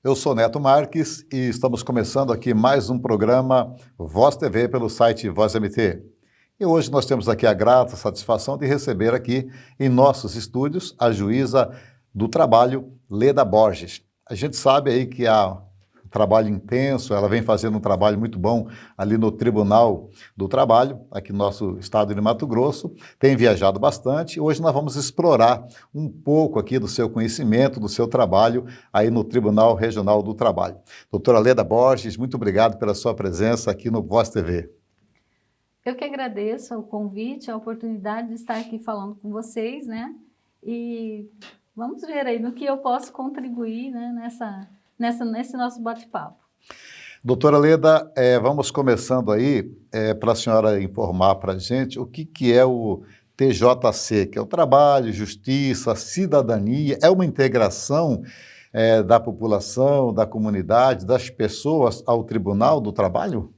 Eu sou Neto Marques e estamos começando aqui mais um programa Voz TV pelo site Voz MT. E hoje nós temos aqui a grata satisfação de receber aqui em nossos estúdios a juíza do trabalho, Leda Borges. A gente sabe aí que há um trabalho intenso, ela vem fazendo um trabalho muito bom ali no Tribunal do Trabalho, aqui no nosso estado de Mato Grosso, tem viajado bastante. Hoje nós vamos explorar um pouco aqui do seu conhecimento, do seu trabalho aí no Tribunal Regional do Trabalho. Doutora Leda Borges, muito obrigado pela sua presença aqui no Voz TV. Eu que agradeço o convite, a oportunidade de estar aqui falando com vocês, né? E vamos ver aí no que eu posso contribuir, né, nesse nosso bate-papo. Doutora Leda, vamos começando aí para a senhora informar para a gente o que é o TJC, que é o Trabalho, Justiça, Cidadania, é uma integração da população, da comunidade, das pessoas ao Tribunal do Trabalho?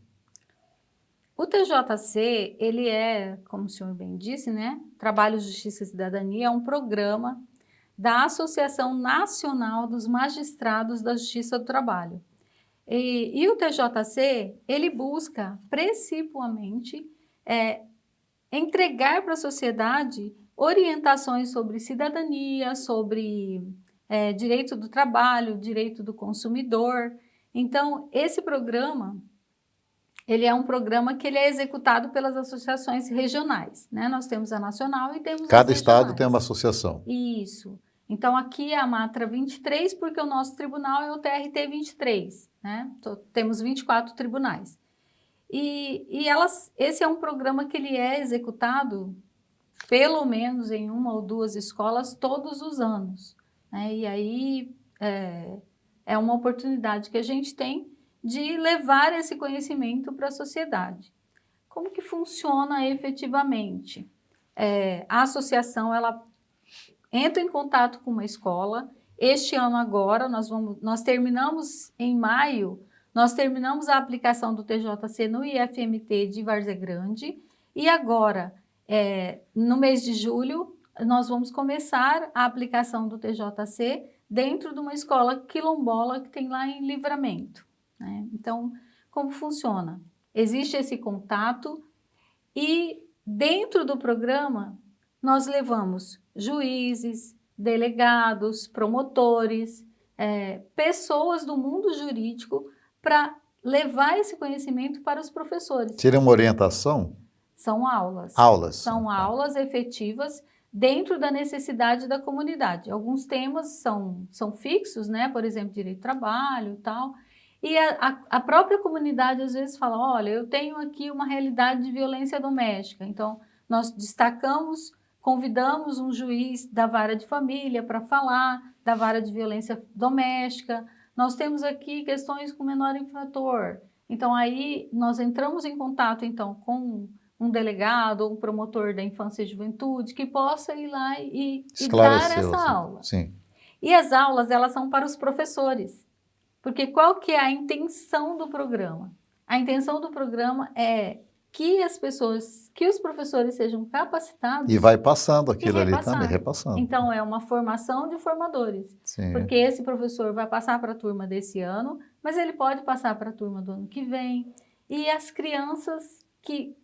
O TJC, ele é, como o senhor bem disse, né? Trabalho, Justiça e Cidadania é um programa da Associação Nacional dos Magistrados da Justiça do Trabalho. E o TJC, ele busca, principalmente, entregar para a sociedade orientações sobre cidadania, sobre direito do trabalho, direito do consumidor. Então, esse programa, ele é um programa que ele é executado pelas associações regionais, né? Nós temos a nacional e temos Cada as estado regionais. tem uma associação. Isso. Então, aqui é a Matra 23, porque o nosso tribunal é o TRT 23, né? Temos 24 tribunais. Esse é um programa que ele é executado pelo menos em uma ou duas escolas todos os anos, né? E aí é uma oportunidade que a gente tem de levar esse conhecimento para a sociedade. Como que funciona efetivamente? A associação, ela entra em contato com uma escola. Este ano agora, nós terminamos em maio, nós terminamos a aplicação do TJC no IFMT de Várzea Grande e agora, no mês de julho, nós vamos começar a aplicação do TJC dentro de uma escola quilombola que tem lá em Livramento, né? Então, como funciona? Existe esse contato e dentro do programa nós levamos juízes, delegados, promotores, pessoas do mundo jurídico para levar esse conhecimento para os professores. Seria uma orientação? São aulas. Aulas. São aulas efetivas dentro da necessidade da comunidade. Alguns temas são fixos, né? Por exemplo, direito do trabalho e tal. E a própria comunidade às vezes fala, olha, eu tenho aqui uma realidade de violência doméstica. Então, nós destacamos, convidamos um juiz da vara de família para falar da vara de violência doméstica. Nós temos aqui questões com menor infrator. Então, aí nós entramos em contato então com um delegado ou um promotor da infância e juventude que possa ir lá e dar essa aula. Sim. E as aulas, elas são para os professores. Porque qual que é a intenção do programa? A intenção do programa é que os professores sejam capacitados. E vai passando aquilo ali também, repassando. Então, é uma formação de formadores. Sim. Porque esse professor vai passar para a turma desse ano, mas ele pode passar para a turma do ano que vem. E as crianças que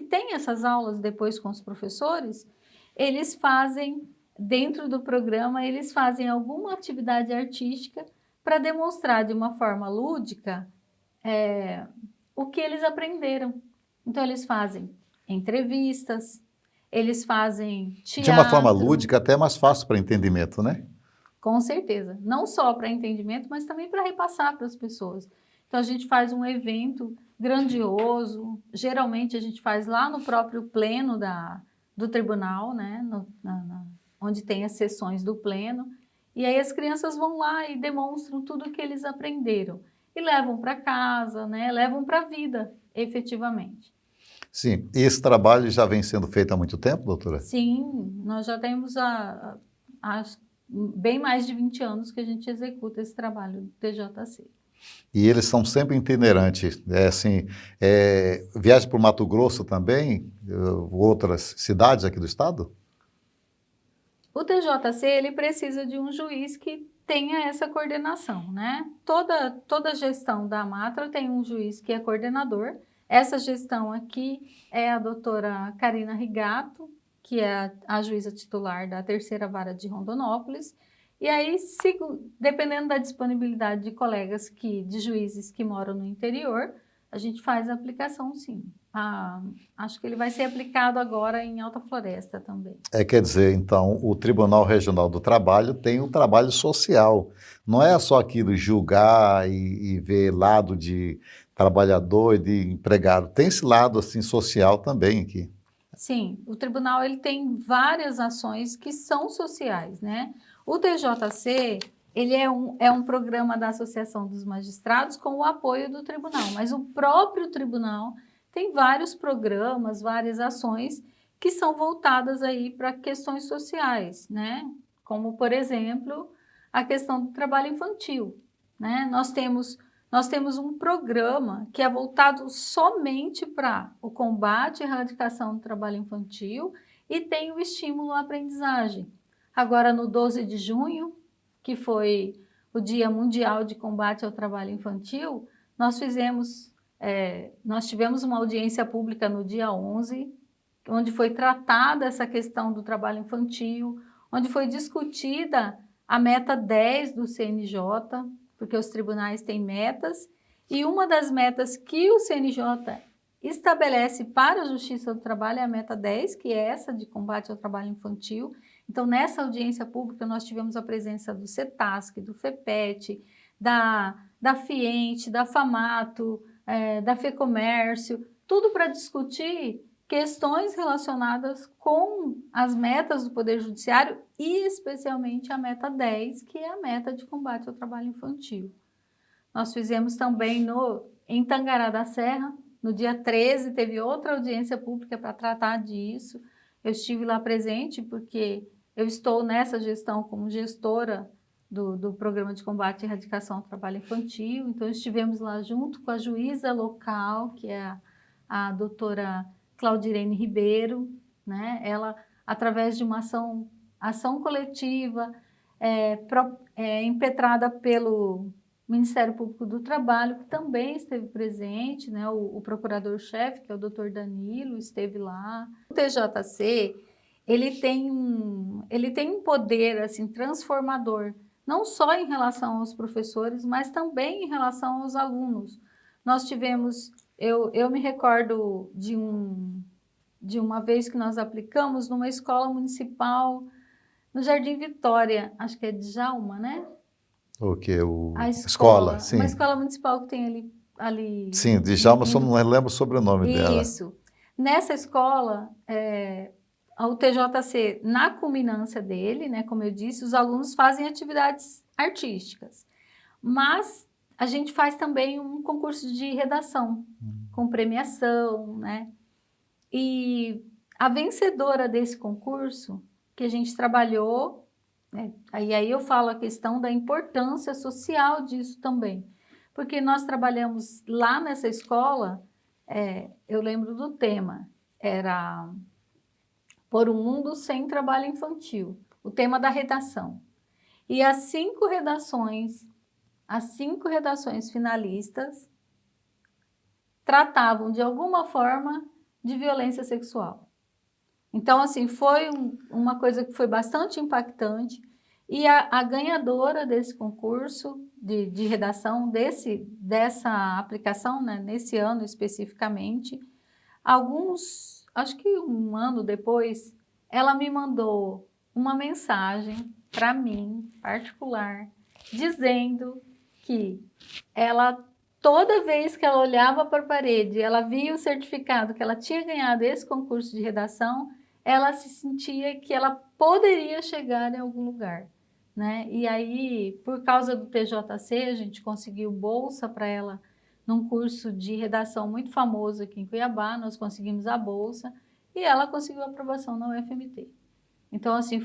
têm essas aulas depois com os professores, eles fazem, dentro do programa, eles fazem alguma atividade artística para demonstrar de uma forma lúdica o que eles aprenderam. Então, eles fazem entrevistas, eles fazem teatro. De uma forma lúdica, até mais fácil para entendimento, né? Com certeza. Não só para entendimento, mas também para repassar para as pessoas. Então, a gente faz um evento grandioso. Geralmente, a gente faz lá no próprio pleno do tribunal, né? Onde tem as sessões do pleno. E aí as crianças vão lá e demonstram tudo o que eles aprenderam. E levam para casa, né? Levam para a vida, efetivamente. Sim. E esse trabalho já vem sendo feito há muito tempo, doutora? Sim, nós já temos bem mais de 20 anos que a gente executa esse trabalho do TJC. E eles são sempre itinerantes, viagem para o Mato Grosso também, outras cidades aqui do estado? O TJC, ele precisa de um juiz que tenha essa coordenação, né? Toda gestão da Matra tem um juiz que é coordenador. Essa gestão aqui é a doutora Karina Rigato, que é a juíza titular da Terceira Vara de Rondonópolis. E aí, dependendo da disponibilidade de colegas de juízes que moram no interior, a gente faz a aplicação, sim. Acho que ele vai ser aplicado agora em Alta Floresta também. Quer dizer, então, o Tribunal Regional do Trabalho tem um trabalho social. Não é só aquilo julgar e ver lado de trabalhador e de empregado. Tem esse lado assim social também aqui. Sim, o tribunal ele tem várias ações que são sociais, né? O TJC, ele é um programa da Associação dos Magistrados com o apoio do tribunal, mas o próprio tribunal tem vários programas, várias ações que são voltadas aí para questões sociais, né? Como, por exemplo, a questão do trabalho infantil, né? Nós temos um programa que é voltado somente para o combate e erradicação do trabalho infantil e tem o estímulo à aprendizagem. Agora, no 12 de junho, que foi o Dia Mundial de Combate ao Trabalho Infantil, nós tivemos uma audiência pública no dia 11, onde foi tratada essa questão do trabalho infantil, onde foi discutida a meta 10 do CNJ, porque os tribunais têm metas, e uma das metas que o CNJ estabelece para a Justiça do Trabalho é a meta 10, que é essa de combate ao trabalho infantil. Então, nessa audiência pública, nós tivemos a presença do CETASC, do FEPET, da FIENTE, da FAMATO, da FEComércio, tudo para discutir questões relacionadas com as metas do Poder Judiciário e especialmente a meta 10, que é a meta de combate ao trabalho infantil. Nós fizemos também em Tangará da Serra, no dia 13, teve outra audiência pública para tratar disso. Eu estive lá presente porque eu estou nessa gestão como gestora do Programa de Combate e Erradicação ao Trabalho Infantil, então estivemos lá junto com a juíza local, que é a doutora Claudirene Ribeiro, né? Ela, através de uma ação coletiva, impetrada pelo Ministério Público do Trabalho, que também esteve presente, né? O procurador-chefe, que é o doutor Danilo, esteve lá. O TJC, ele tem um poder assim, transformador, não só em relação aos professores, mas também em relação aos alunos. Nós tivemos, eu me recordo de uma vez que nós aplicamos numa escola municipal no Jardim Vitória, acho que é Djalma, né? O quê? A Escola, sim. Uma escola municipal que tem ali. Sim, Djalma, só não lembro o sobrenome dela. Isso. Nessa escola, o TJC, na culminância dele, né, como eu disse, os alunos fazem atividades artísticas, mas a gente faz também um concurso de redação, com premiação, né? E a vencedora desse concurso, que a gente trabalhou, né, aí eu falo a questão da importância social disso também, porque nós trabalhamos lá nessa escola, eu lembro do tema, era Por um Mundo Sem Trabalho Infantil, o tema da redação. E as cinco redações finalistas tratavam de alguma forma de violência sexual. Então, assim, foi uma coisa que foi bastante impactante e a ganhadora desse concurso de redação, dessa aplicação, né, nesse ano especificamente, acho que um ano depois, ela me mandou uma mensagem para mim, particular, dizendo que toda vez que ela olhava para a parede, ela via o certificado que ela tinha ganhado esse concurso de redação, ela se sentia que ela poderia chegar em algum lugar, né? E aí, por causa do TJC, a gente conseguiu bolsa para ela num curso de redação muito famoso aqui em Cuiabá, nós conseguimos a bolsa e ela conseguiu aprovação na UFMT. Então, assim,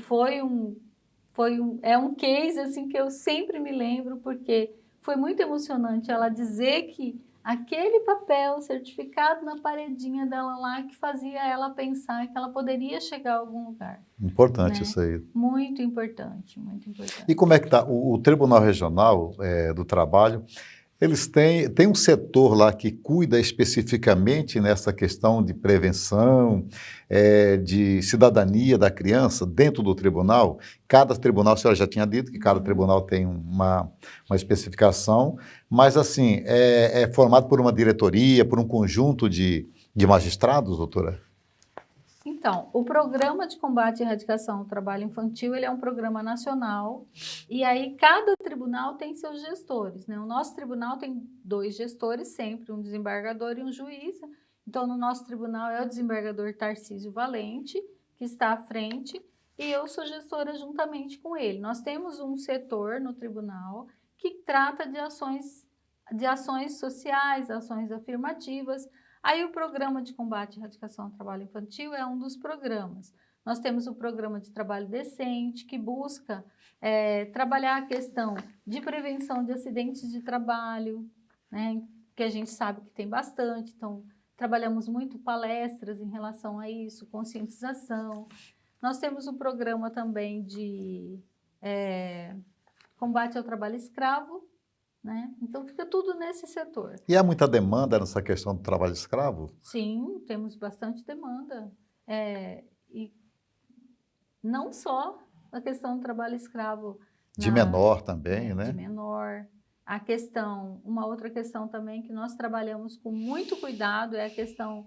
é um case assim, que eu sempre me lembro, porque foi muito emocionante ela dizer que aquele papel certificado na paredinha dela lá que fazia ela pensar que ela poderia chegar a algum lugar, Importante né? isso aí. Muito importante, muito E importante. como é que está? O Tribunal Regional do Trabalho, eles têm um setor lá que cuida especificamente nessa questão de prevenção, de cidadania da criança dentro do tribunal. Cada tribunal, a senhora já tinha dito que cada tribunal tem uma especificação, mas assim, é formado por uma diretoria, por um conjunto de magistrados, doutora? Então, o Programa de Combate e Erradicação do Trabalho Infantil, ele é um programa nacional, e aí cada tribunal tem seus gestores, né? O nosso tribunal tem 2 gestores sempre, um desembargador e um juiz. Então, no nosso tribunal é o desembargador Tarcísio Valente, que está à frente, e eu sou gestora juntamente com ele. Nós temos um setor no tribunal que trata de ações sociais, ações afirmativas. Aí o Programa de Combate e Erradicação ao Trabalho Infantil é um dos programas. Nós temos o Programa de Trabalho Decente, que busca trabalhar a questão de prevenção de acidentes de trabalho, né, que a gente sabe que tem bastante, então trabalhamos muito palestras em relação a isso, conscientização. Nós temos o programa também de combate ao trabalho escravo, né? Então fica tudo nesse setor. E há muita demanda nessa questão do trabalho escravo? Sim, temos bastante demanda. E não só a questão do trabalho escravo De menor também, de né? menor. Uma outra questão também que nós trabalhamos com muito cuidado é a questão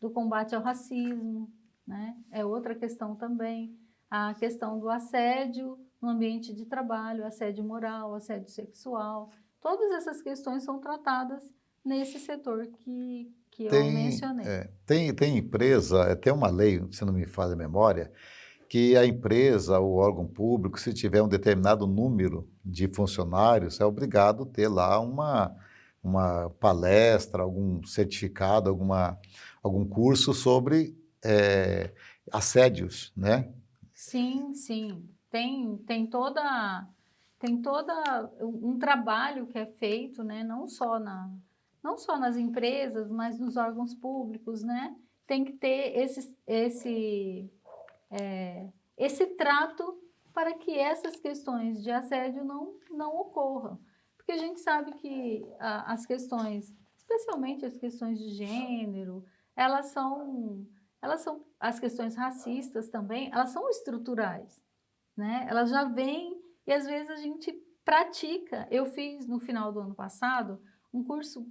do combate ao racismo, né? É outra questão também. A questão do assédio no ambiente de trabalho, assédio moral, assédio sexual. Todas essas questões são tratadas nesse setor que eu mencionei. Tem empresa, tem uma lei, se não me falha a memória, que a empresa, o órgão público, se tiver um determinado número de funcionários, é obrigado a ter lá uma palestra, algum certificado, algum curso sobre assédios, né? Sim, sim. Tem toda um trabalho que é feito, né? Não só nas empresas, mas nos órgãos públicos, né? Tem que ter esse trato para que essas questões de assédio não ocorram. Porque a gente sabe que as questões, especialmente as questões de gênero, as questões racistas também, elas são estruturais, né? Elas já vêm e às vezes a gente pratica. Eu fiz no final do ano passado um curso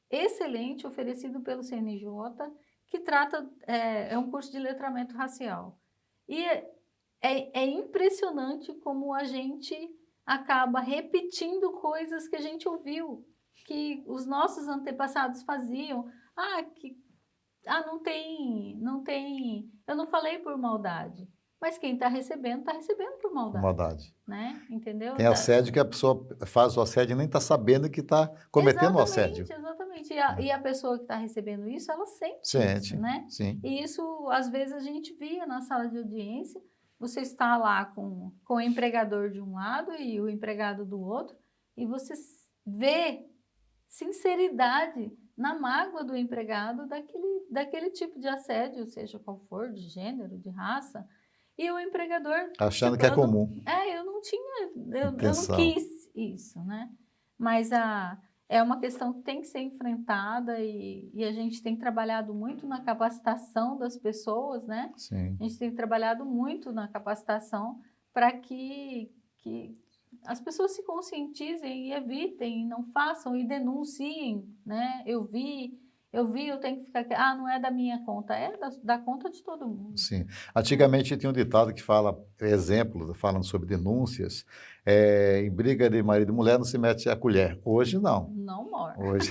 excelente oferecido pelo CNJ, que é um curso de letramento racial. E é impressionante como a gente acaba repetindo coisas que a gente ouviu, que os nossos antepassados faziam. Não tem. Eu não falei por maldade, mas quem está recebendo por maldade. Maldade. Né? Entendeu? Tem assédio que a pessoa faz o assédio e nem está sabendo que está cometendo o assédio. Exatamente. E a pessoa que está recebendo isso, ela sente isso, né? Sim. E isso, às vezes, a gente via na sala de audiência, você está lá com o empregador de um lado e o empregado do outro, e você vê sinceridade na mágoa do empregado daquele tipo de assédio, seja qual for, de gênero, de raça, e o empregador... Achando que é comum. Eu não quis isso, né? Mas é uma questão que tem que ser enfrentada e a gente tem trabalhado muito na capacitação das pessoas, né? Sim. A gente tem trabalhado muito na capacitação para que as pessoas se conscientizem e evitem, não façam e denunciem, né? Eu vi, eu tenho que ficar... não é da minha conta, é da conta de todo mundo. Sim. Antigamente tinha um ditado que fala, exemplo, falando sobre denúncias, em briga de marido e mulher não se mete a colher. Hoje não. Não more. Hoje...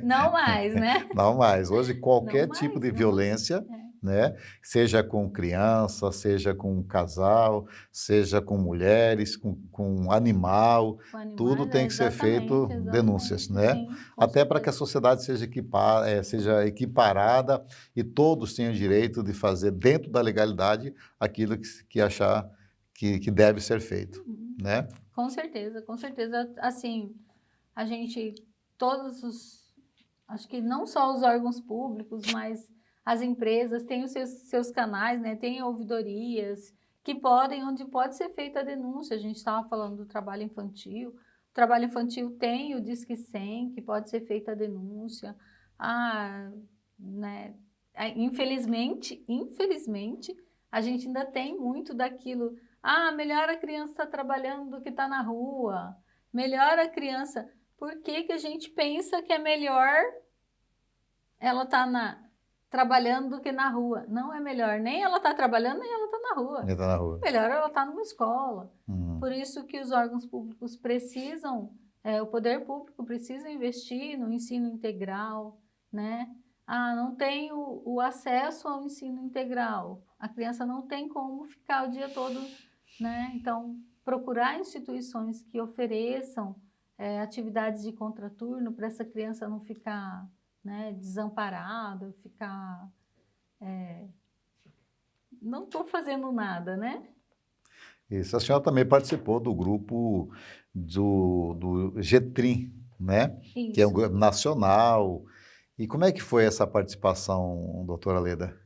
Não mais, né? Não mais. Hoje qualquer mais, tipo de violência, né? Seja com criança, seja com casal, seja com mulheres, com animal, tudo tem que ser feito denúncias, né? Sim, até para que a sociedade seja equiparada e todos tenham o direito de fazer dentro da legalidade aquilo que achar que deve ser feito, né? Com certeza, com certeza. Assim, a gente acho que não só os órgãos públicos, mas as empresas têm os seus canais, né? Tem ouvidorias onde pode ser feita a denúncia. A gente estava falando do trabalho infantil. O trabalho infantil tem o Disque 100, que pode ser feita a denúncia. Né? Infelizmente, a gente ainda tem muito daquilo. Melhor a criança estar trabalhando do que estar na rua. Melhor a criança. Por que que a gente pensa que é melhor ela estar trabalhando do que na rua? Não é melhor. Nem ela está trabalhando, nem ela está na rua. Ele tá na rua. Melhor ela estar numa escola. Por isso que os órgãos públicos precisam, o poder público precisa investir no ensino integral, né? Não tem o acesso ao ensino integral. A criança não tem como ficar o dia todo, né? Então, procurar instituições que ofereçam atividades de contraturno para essa criança não ficar, né, desamparada, ficar... não estou fazendo nada, né? Isso. A senhora também participou do grupo do GETRIM, né? Isso. Que é um grupo nacional. E como é que foi essa participação, doutora Leda?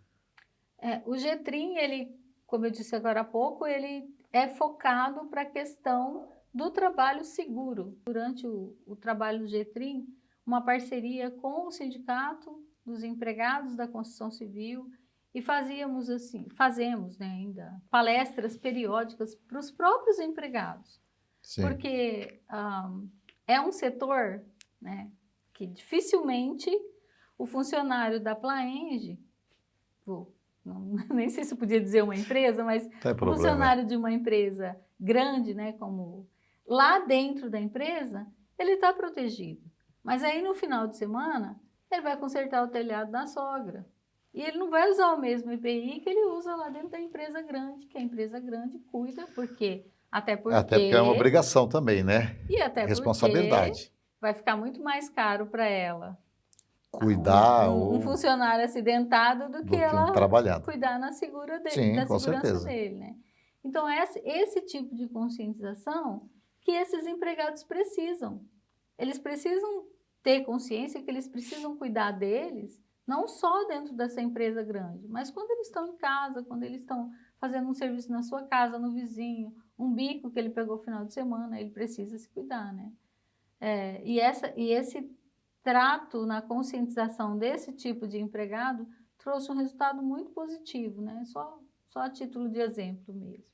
O GETRIM, ele, como eu disse agora há pouco, ele é focado para a questão do trabalho seguro. Durante o trabalho do GETRIM, uma parceria com o Sindicato dos Empregados da Construção Civil, e fazemos, né, ainda palestras periódicas para os próprios empregados. Sim. Porque é um setor, né, que dificilmente o funcionário da Plaenge, nem sei se eu podia dizer uma empresa, mas o funcionário de uma empresa grande, né, como lá dentro da empresa, ele está protegido. Mas aí no final de semana, ele vai consertar o telhado da sogra. E ele não vai usar o mesmo EPI que ele usa lá dentro da empresa grande, que a empresa grande cuida, até porque é uma obrigação também, né? E até responsabilidade. Porque vai ficar muito mais caro para ela cuidar um funcionário acidentado do que ela cuidar da segurança dele, né? Então, esse tipo de conscientização que esses empregados precisam. Eles precisam ter consciência que eles precisam cuidar deles, não só dentro dessa empresa grande, mas quando eles estão em casa, quando eles estão fazendo um serviço na sua casa, no vizinho, um bico que ele pegou no final de semana, ele precisa se cuidar, né? E esse trato na conscientização desse tipo de empregado trouxe um resultado muito positivo, né? Só a título de exemplo mesmo.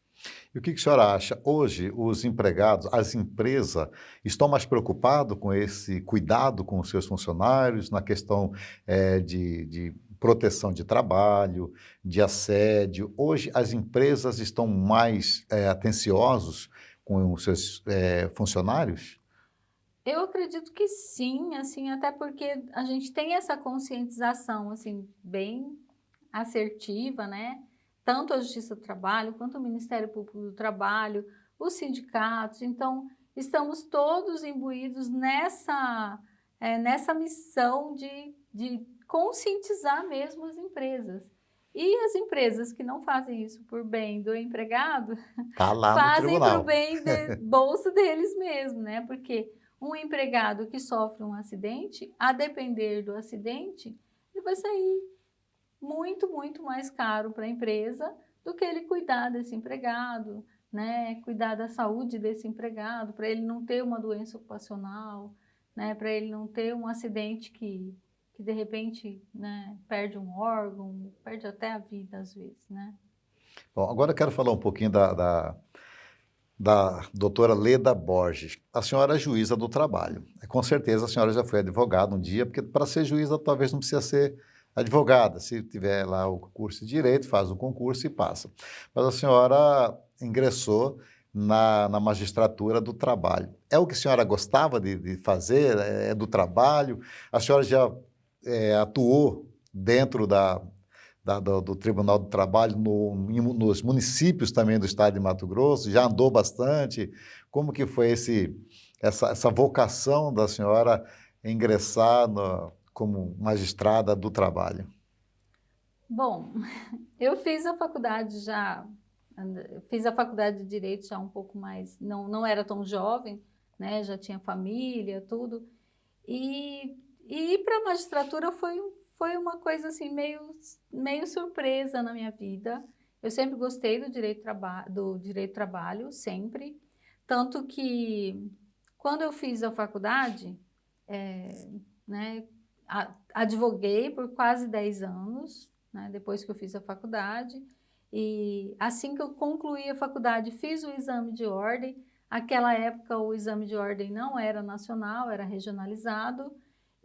E o que a senhora acha? Hoje, os empregados, as empresas, estão mais preocupados com esse cuidado com os seus funcionários, na questão de proteção de trabalho, de assédio? Hoje, as empresas estão mais atenciosos com os seus funcionários? Eu acredito que sim, assim, até porque a gente tem essa conscientização, assim, bem assertiva, né? Tanto a Justiça do Trabalho, quanto o Ministério Público do Trabalho, os sindicatos. Então, estamos todos imbuídos nessa missão de conscientizar mesmo as empresas. E as empresas que não fazem isso por bem do empregado, fazem por bem do bolso deles mesmo, né? Porque um empregado que sofre um acidente, a depender do acidente, ele vai sair muito, muito mais caro para a empresa do que ele cuidar desse empregado, né? Cuidar da saúde desse empregado, para ele não ter uma doença ocupacional, né? Para ele não ter um acidente que de repente, né, perde um órgão, perde até a vida às vezes, né? Bom, agora eu quero falar um pouquinho da doutora Leda Borges. A senhora é juíza do trabalho. Com certeza a senhora já foi advogada um dia, porque para ser juíza talvez não precisa ser advogada. Se tiver lá o curso de Direito, faz o concurso e passa. Mas a senhora ingressou na magistratura do trabalho. É o que a senhora gostava de fazer? É do trabalho? A senhora já atuou dentro do Tribunal do Trabalho nos municípios também do estado de Mato Grosso? Já andou bastante? Como que foi essa vocação da senhora ingressar como magistrada do trabalho? Bom, eu fiz a faculdade de Direito já um pouco mais, não era tão jovem, né? Já tinha família, tudo. E ir para a magistratura foi uma coisa assim meio surpresa na minha vida. Eu sempre gostei do direito do trabalho, sempre. Tanto que quando eu fiz a faculdade, né, advoguei por quase 10 anos, né, depois que eu fiz a faculdade. E assim que eu concluí a faculdade, fiz o exame de ordem. Naquela época, o exame de ordem não era nacional, era regionalizado.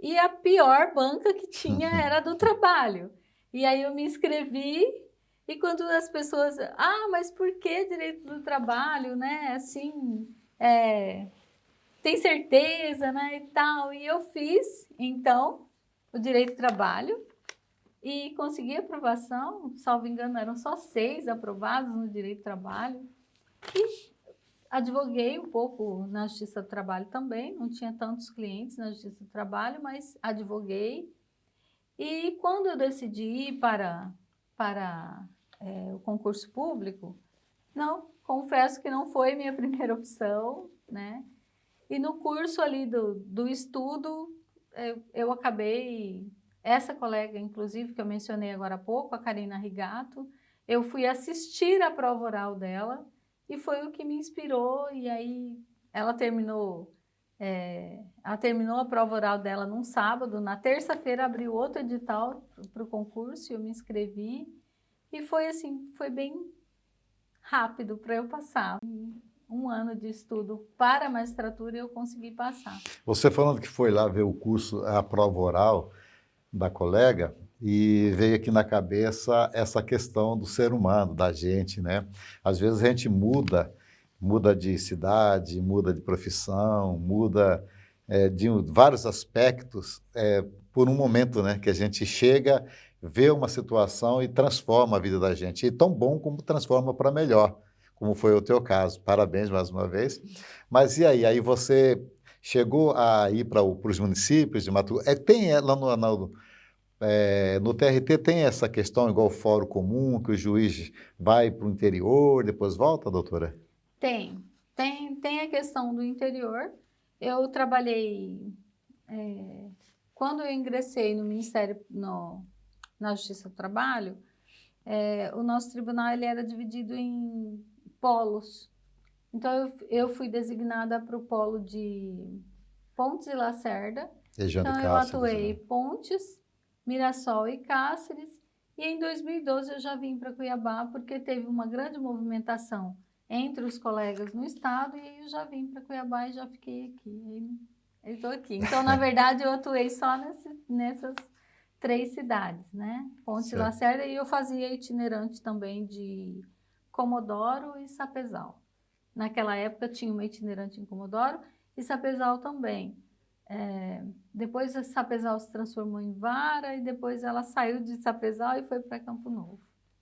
E a pior banca que tinha era a do trabalho. E aí eu me inscrevi, e quando as pessoas... mas por que direito do trabalho, né? Assim, tem certeza, né? E tal. E eu fiz, então, o direito do trabalho e consegui aprovação. Salvo engano, eram só 6 aprovados no direito do trabalho. E advoguei um pouco na Justiça do Trabalho também, não tinha tantos clientes na Justiça do Trabalho, mas advoguei. E quando eu decidi ir para o concurso público, não, confesso que não foi minha primeira opção, né? E no curso ali do estudo, eu acabei... Essa colega, inclusive, que eu mencionei agora há pouco, a Karina Rigato, eu fui assistir a prova oral dela, e foi o que me inspirou. E aí ela terminou a prova oral dela num sábado. Na terça-feira abriu outro edital para o concurso e eu me inscrevi. E foi assim, foi bem rápido para eu passar. Um ano de estudo para a magistratura e eu consegui passar. Você falando que foi lá ver o curso, a prova oral da colega, e veio aqui na cabeça essa questão do ser humano, da gente, né? Às vezes a gente muda de cidade, muda de profissão, muda de vários aspectos por um momento, né? Que a gente chega, vê uma situação e transforma a vida da gente. E tão bom como transforma para melhor, como foi o teu caso. Parabéns mais uma vez. Mas e aí? Aí você chegou a ir para os municípios de Mato Grosso? Tem lá no TRT tem essa questão, igual o fórum comum, que o juiz vai para o interior, depois volta, doutora? Tem a questão do interior. Eu trabalhei, quando eu ingressei no Ministério, na Justiça do Trabalho, o nosso tribunal ele era dividido em polos. Então, eu fui designada para o polo de Pontes e Lacerda. Região de Então, eu Cáceres, atuei né? Pontes, Mirassol e Cáceres. E em 2012 eu já vim para Cuiabá, porque teve uma grande movimentação entre os colegas no estado, e aí eu já vim para Cuiabá e já fiquei aqui. Aí estou aqui. Então, na verdade, eu atuei só nessas 3 cidades, né? Pontes e Certo. Lacerda, e eu fazia itinerante também de Comodoro e Sapezal. Naquela época tinha uma itinerante em Comodoro e Sapezal também. Depois a Sapezal se transformou em Vara, e depois ela saiu de Sapezal e foi para Campo Novo.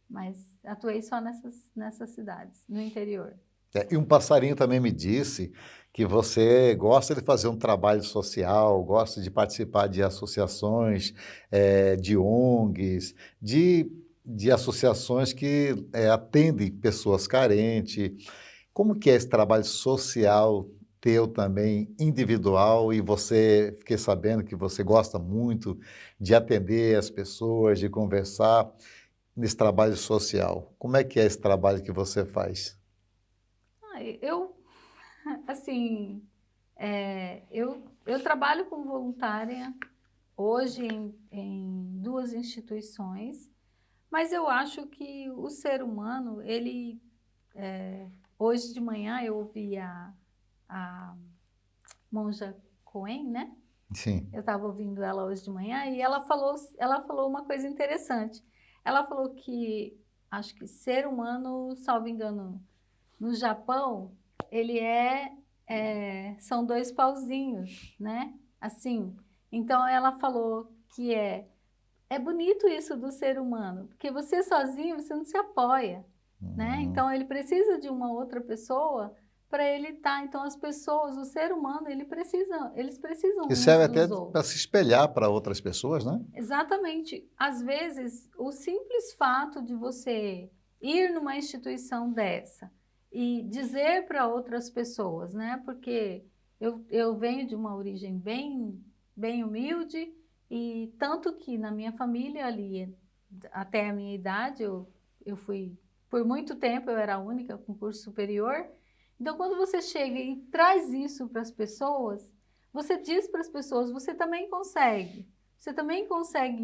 Mas atuei só nessas cidades, no interior. E um passarinho também me disse que você gosta de fazer um trabalho social, gosta de participar de associações, de ONGs, de associações que atendem pessoas carentes. Como que é esse trabalho social teu também, individual, e você, fiquei sabendo que você gosta muito de atender as pessoas, de conversar nesse trabalho social. Como é que é esse trabalho que você faz? Eu, assim, eu trabalho como voluntária hoje em 2 instituições, mas eu acho que o ser humano, ele... hoje de manhã eu ouvi a Monja Coen, né? Sim. Eu estava ouvindo ela hoje de manhã e ela falou uma coisa interessante. Ela falou que, acho que ser humano, salvo engano, no Japão, ele são 2 pauzinhos, né? Assim, então ela falou que é bonito isso do ser humano, porque você sozinho, você não se apoia, né? Então ele precisa de uma outra pessoa para ele estar. Então as pessoas, o ser humano, eles precisam E uns serve até dos para outros. se espelhar para outras pessoas, né? Exatamente. Às vezes, o simples fato de você ir numa instituição dessa e dizer para outras pessoas, né? Porque eu venho de uma origem bem humilde, e tanto que na minha família ali, até a minha idade, eu fui, por muito tempo eu era a única com curso superior. Então quando você chega e traz isso para as pessoas, você diz para as pessoas, você também consegue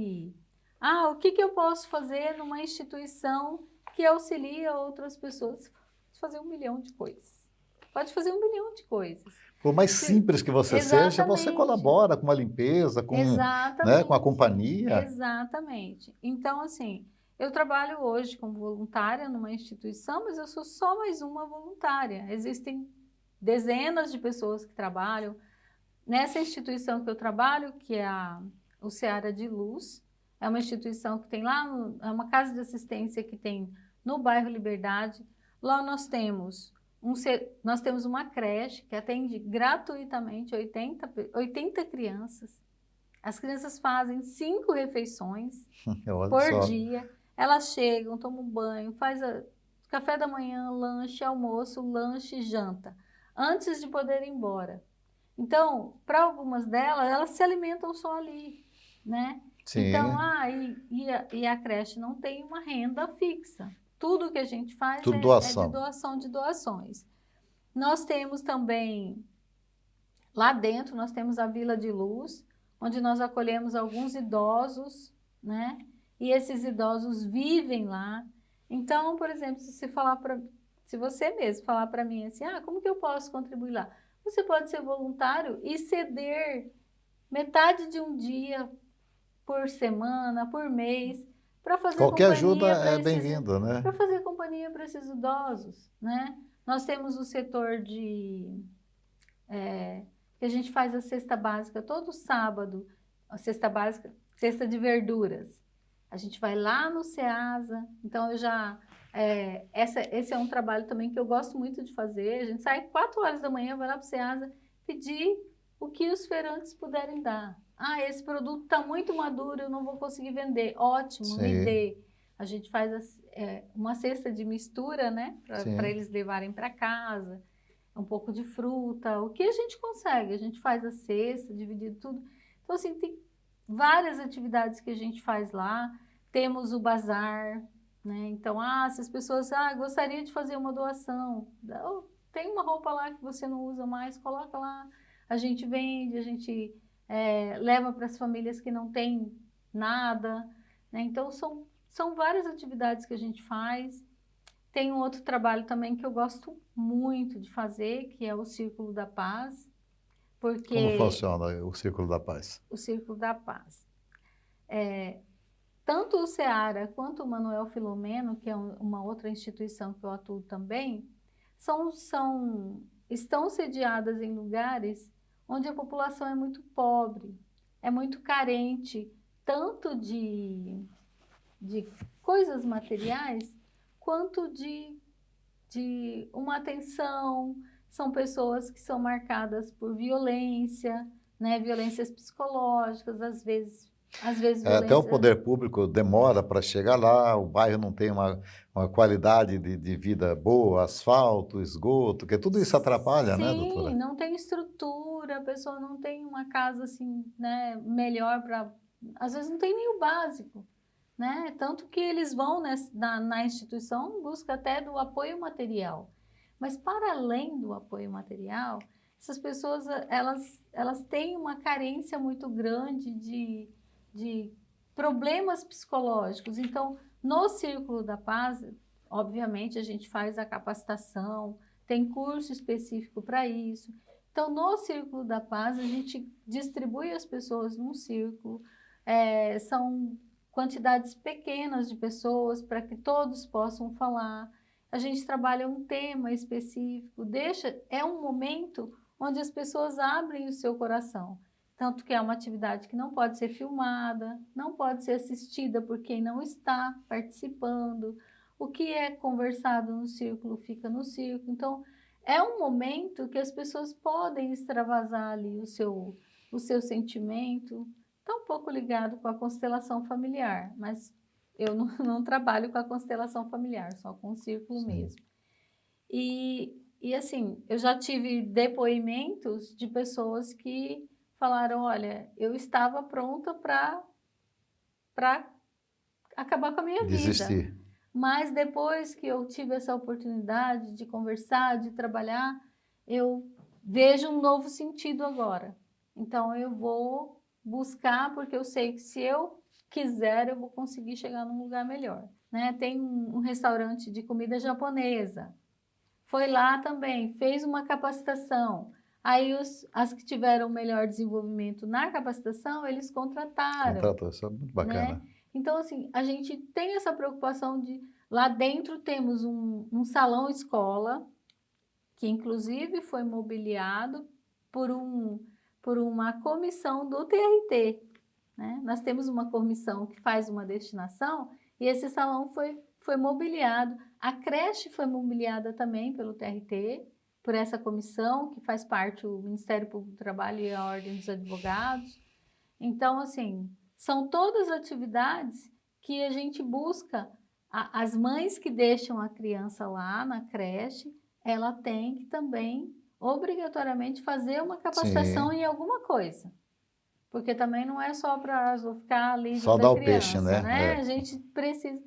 ir. Ah, o que que eu posso fazer numa instituição que auxilia outras pessoas? Pode fazer 1 milhão de coisas. Pode fazer 1 milhão de coisas. Por mais simples que você seja, você Exatamente. colabora com uma limpeza, né, com a Exatamente, companhia. exatamente. Então, assim, eu trabalho hoje como voluntária numa instituição, mas eu sou só mais uma voluntária. Existem dezenas de pessoas que trabalham. Nessa instituição que eu trabalho, que é o Seara de Luz, é uma instituição que tem lá, é uma casa de assistência que tem no bairro Liberdade. Lá nós temos uma creche que atende gratuitamente 80 crianças. As crianças fazem 5 refeições Olha por só. dia. Elas chegam, tomam banho, café da manhã, lanche, almoço, lanche, janta, antes de poder ir embora. Então, para algumas delas, elas se alimentam só ali, né? Então, Sim, e a creche não tem uma renda fixa. Tudo que a gente faz tudo é de doação. doação de doações. Nós temos também, lá dentro, nós temos a Vila de Luz, onde nós acolhemos alguns idosos, né? E esses idosos vivem lá. Então, por exemplo, se você mesmo falar para mim assim, como que eu posso contribuir lá? Você pode ser voluntário e ceder metade de um dia por semana, por mês, para fazer Qualquer ajuda companhia é bem-vinda, né? para esses idosos, né? Nós temos o setor que a gente faz a cesta básica todo sábado, a cesta básica, cesta de verduras. A gente vai lá no Ceasa, então esse é um trabalho também que eu gosto muito de fazer. A gente sai 4 horas da manhã, vai lá para o Ceasa pedir o que os feirantes puderem dar. Esse produto está muito maduro, eu não vou conseguir vender. Ótimo, me Sim, dê. A gente faz uma cesta de mistura, né, para sim. eles levarem para casa, um pouco de fruta, o que a gente consegue. A gente faz a cesta, dividido tudo. Então, assim, tem várias atividades que a gente faz lá. Temos o bazar, né? Então, se as pessoas, gostaria de fazer uma doação, tem uma roupa lá que você não usa mais, coloca lá. A gente vende, a gente leva para as famílias que não têm nada, né? Então, são várias atividades que a gente faz. Tem um outro trabalho também que eu gosto muito de fazer, que é o Círculo da Paz, Como porque funciona o Círculo da Paz? o Círculo da Paz. Tanto o Seara quanto o Manuel Filomeno, que é uma outra instituição que eu atuo também, estão sediadas em lugares onde a população é muito pobre, é muito carente, tanto de coisas materiais, quanto de uma atenção. São pessoas que são marcadas por violência, né? Violências psicológicas, às vezes Até o violência. poder público demora para chegar lá, o bairro não tem uma qualidade de vida boa, asfalto, esgoto, que tudo isso atrapalha, né, Sim, doutora? não tem estrutura, a pessoa não tem uma casa assim, né, melhor para. Às vezes não tem nem o básico, né? Tanto que eles vão na instituição, busca até do apoio material. Mas para além do apoio material, essas pessoas elas têm uma carência muito grande de problemas psicológicos. Então, no Círculo da Paz, obviamente a gente faz a capacitação, tem curso específico para isso. Então, no Círculo da Paz, a gente distribui as pessoas num círculo, são quantidades pequenas de pessoas para que todos possam falar. A gente trabalha um tema específico, é um momento onde as pessoas abrem o seu coração. Tanto que é uma atividade que não pode ser filmada, não pode ser assistida por quem não está participando. O que é conversado no círculo fica no círculo. Então, é um momento que as pessoas podem extravasar ali o seu sentimento. Está um pouco ligado com a constelação familiar, mas eu não trabalho com a constelação familiar, só com o círculo Sim. mesmo. E assim, eu já tive depoimentos de pessoas que falaram, olha, eu estava pronta para acabar com a minha vida. Desistir. Mas depois que eu tive essa oportunidade de conversar, de trabalhar, eu vejo um novo sentido agora. Então eu vou buscar, porque eu sei que se eu quiser, eu vou conseguir chegar num lugar melhor. Né? Tem um restaurante de comida japonesa. Foi lá também, fez uma capacitação. Aí as que tiveram melhor desenvolvimento na capacitação, eles contrataram. Contratou, isso é muito bacana. Né? Então, assim, a gente tem essa preocupação de... Lá dentro temos um salão escola, que inclusive foi mobiliado por uma comissão do TRT. Né? Nós temos uma comissão que faz uma destinação e esse salão foi mobiliado. A creche foi mobiliada também pelo TRT, por essa comissão que faz parte do Ministério Público do Trabalho e a Ordem dos Advogados. Então, assim, são todas atividades que a gente busca. As mães que deixam a criança lá na creche, ela tem que também, obrigatoriamente, fazer uma capacitação em alguma coisa. Porque também não é só para ficar ali só dar o peixe, né? A gente precisa...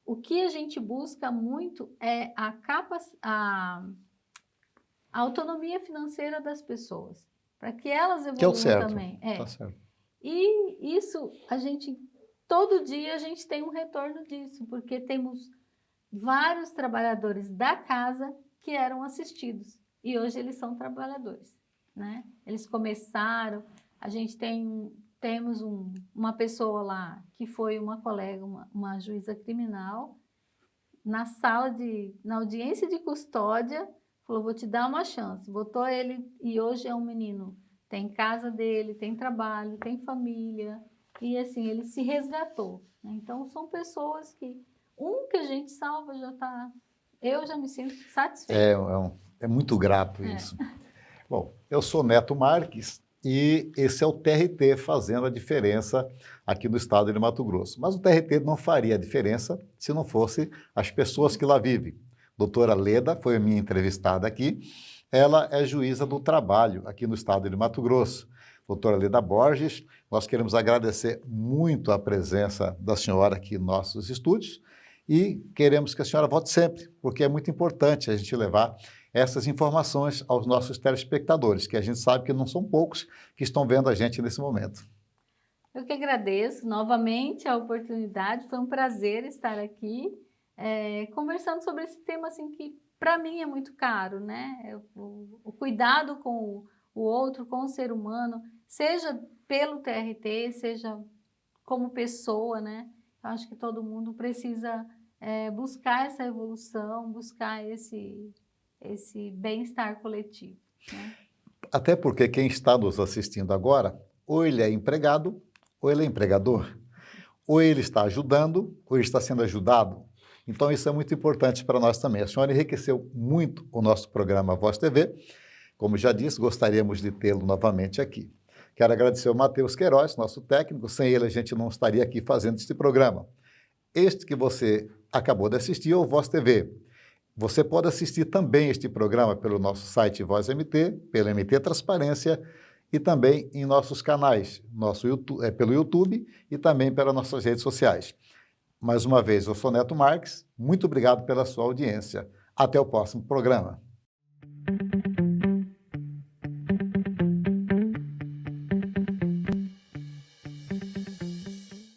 O que a gente busca muito é a autonomia financeira das pessoas, para que elas evoluam que é o certo. também. Tá certo. E isso, todo dia a gente tem um retorno disso, porque temos vários trabalhadores da casa que eram assistidos, e hoje eles são trabalhadores, né? Eles começaram, a gente temos uma pessoa lá que foi uma colega, uma juíza criminal, na audiência de custódia, falou, vou te dar uma chance, botou ele, e hoje é um menino, tem casa dele, tem trabalho, tem família, e assim, ele se resgatou. Né? Então, são pessoas que a gente salva já está... Eu já me sinto satisfeita. É muito grato isso. Bom, eu sou Neto Marques e esse é o TRT fazendo a diferença aqui no estado de Mato Grosso. Mas o TRT não faria a diferença se não fosse as pessoas que lá vivem. Doutora Leda foi a minha entrevistada aqui. Ela é juíza do trabalho aqui no estado de Mato Grosso. Doutora Leda Borges, nós queremos agradecer muito a presença da senhora aqui em nossos estúdios e queremos que a senhora volte sempre, porque é muito importante a gente levar essas informações aos nossos telespectadores, que a gente sabe que não são poucos que estão vendo a gente nesse momento. Eu que agradeço novamente a oportunidade, foi um prazer estar aqui conversando sobre esse tema assim, que para mim é muito caro, né? O cuidado com o outro, com o ser humano, seja pelo TRT, seja como pessoa, né? Eu acho que todo mundo precisa buscar essa evolução, buscar esse bem-estar coletivo. Né? Até porque quem está nos assistindo agora, ou ele é empregado, ou ele é empregador. Ou ele está ajudando, ou ele está sendo ajudado. Então isso é muito importante para nós também. A senhora enriqueceu muito o nosso programa Voz TV. Como já disse, gostaríamos de tê-lo novamente aqui. Quero agradecer ao Matheus Queiroz, nosso técnico. Sem ele a gente não estaria aqui fazendo este programa. Este que você acabou de assistir é o Voz TV. Você pode assistir também este programa pelo nosso site Voz MT, pela MT Transparência e também em nossos canais, pelo YouTube e também pelas nossas redes sociais. Mais uma vez, eu sou Neto Marques, muito obrigado pela sua audiência. Até o próximo programa.